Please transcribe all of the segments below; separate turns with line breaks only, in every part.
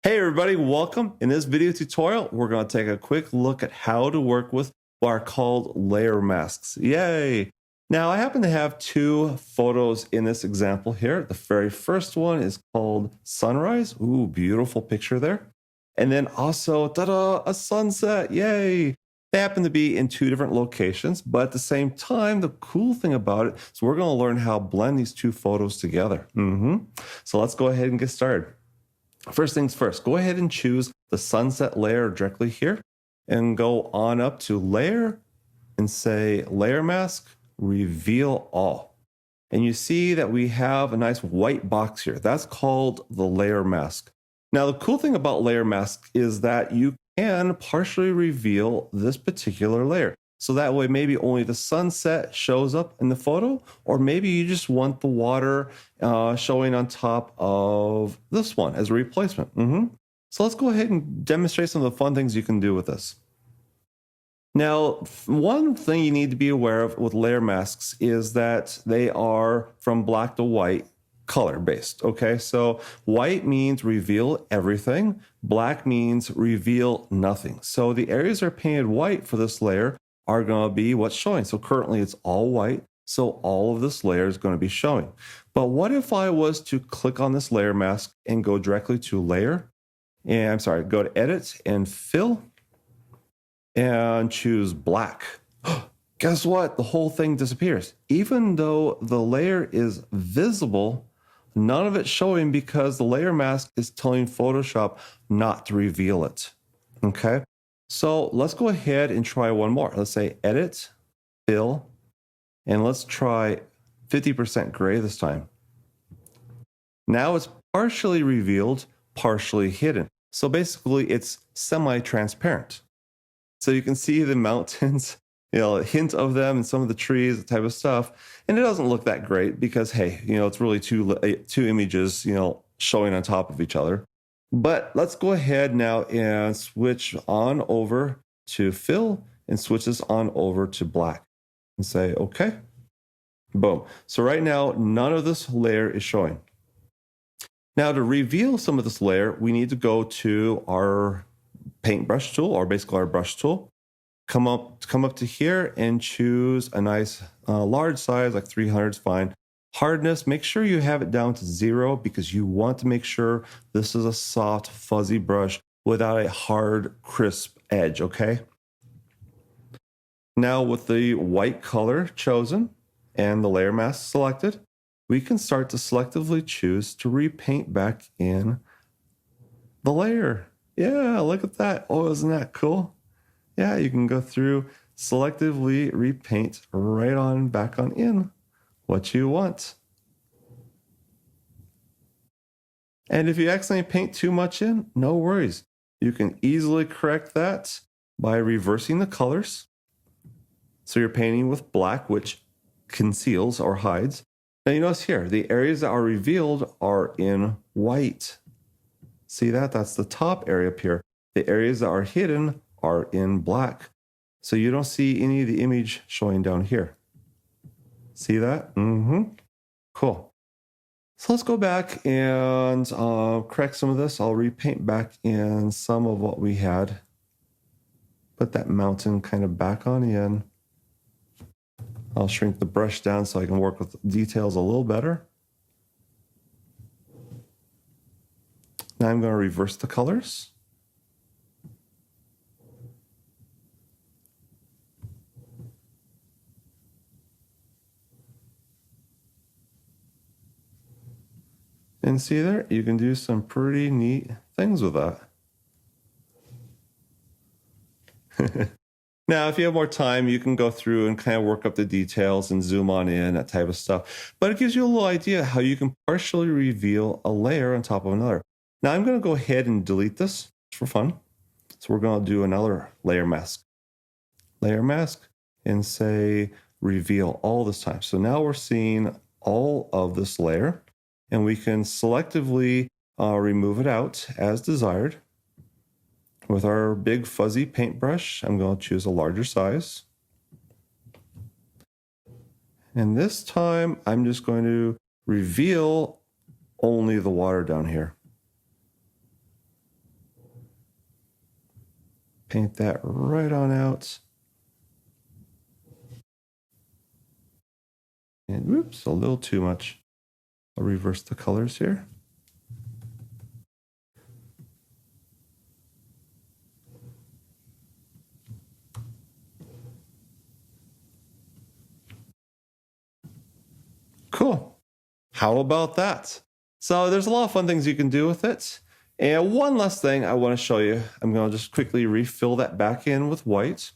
Hey everybody, welcome. In this video tutorial, we're going to take a quick look at how to work with what are called layer masks. Yay! Now I happen to have two photos in this example here. The very first one is called sunrise. Ooh, beautiful picture there. And then also, ta-da, a sunset. Yay! They happen to be in two different locations, but at the same time, the cool thing about it is we're going to learn how to blend these two photos together. So let's go ahead and get started. First things first, go ahead and choose the sunset layer directly here and go on up to layer and say layer mask, reveal all. And you see that we have a nice white box here. That's called the layer mask. Now, the cool thing about layer mask is that you can partially reveal this particular layer. So that way, maybe only the sunset shows up in the photo, or maybe you just want the water showing on top of this one as a replacement. So let's go ahead and demonstrate some of the fun things you can do with this. Now, one thing you need to be aware of with layer masks is that they are from black to white color based. Okay, so white means reveal everything, black means reveal nothing. So the areas that are painted white for this layer are going to be what's showing. So currently it's all white, so all of this layer is going to be showing. But what if I was to click on this layer mask and go directly to layer, and I'm sorry, go to edit and fill and choose black? Guess what? The whole thing disappears. Even though the layer is visible, none of it's showing because the layer mask is telling Photoshop not to reveal it. Okay, so let's go ahead and try one more. Let's say edit, fill, and let's try 50% gray this time. Now it's partially revealed, partially hidden. So basically it's semi-transparent. So you can see the mountains, a hint of them and some of the trees, the type of stuff. And it doesn't look that great because, hey, it's really two images, showing on top of each other. But let's go ahead now and switch on over to fill and switch this on over to black and say, okay, boom. So right now, none of this layer is showing. Now to reveal some of this layer, we need to go to our paintbrush tool, or basically our brush tool. Come up to here and choose a nice large size, like 300 is fine. Hardness, make sure you have it down to 0 because you want to make sure this is a soft, fuzzy brush without a hard, crisp edge, okay? Now with the white color chosen and the layer mask selected, we can start to selectively choose to repaint back in the layer. Yeah, look at that. Oh, isn't that cool? Yeah, you can go through, selectively repaint right on back on in what you want. And if you accidentally paint too much in, no worries. You can easily correct that by reversing the colors. So you're painting with black, which conceals or hides. Now you notice here, the areas that are revealed are in white. See that? That's the top area up here. The areas that are hidden are in black. So you don't see any of the image showing down here. See that? Cool. So let's go back and correct some of this. I'll repaint back in some of what we had. Put that mountain kind of back on in. I'll shrink the brush down so I can work with details a little better. Now I'm going to reverse the colors. And see there, you can do some pretty neat things with that. Now, if you have more time, you can go through and kind of work up the details and zoom on in, that type of stuff. But it gives you a little idea how you can partially reveal a layer on top of another. Now, I'm going to go ahead and delete this for fun. So we're going to do another layer mask. Layer mask and say reveal all this time. So now we're seeing all of this layer. And we can selectively remove it out as desired. With our big fuzzy paintbrush, I'm going to choose a larger size. And this time, I'm just going to reveal only the water down here. Paint that right on out. And whoops, a little too much. I'll reverse the colors here. Cool. How about that? So there's a lot of fun things you can do with it. And one last thing I want to show you. I'm going to just quickly refill that back in with white.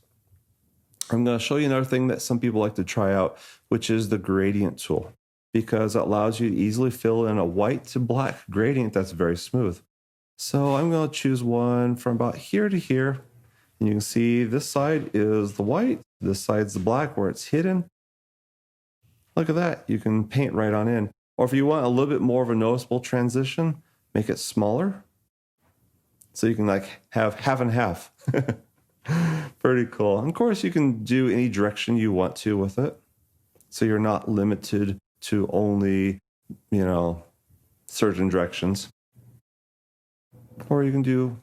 I'm going to show you another thing that some people like to try out, which is the gradient tool, because it allows you to easily fill in a white to black gradient that's very smooth. So I'm going to choose one from about here to here. And you can see this side is the white, this side's the black where it's hidden. Look at that. You can paint right on in. Or if you want a little bit more of a noticeable transition, make it smaller. So you can like have half and half. Pretty cool. And of course, you can do any direction you want to with it. So you're not limited to only, certain directions. Or you can do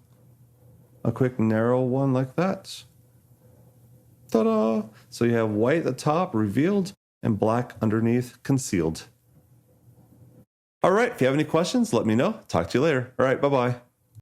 a quick narrow one like that. Ta-da! So you have white at the top revealed and black underneath concealed. All right, if you have any questions, let me know. Talk to you later. All right, bye-bye.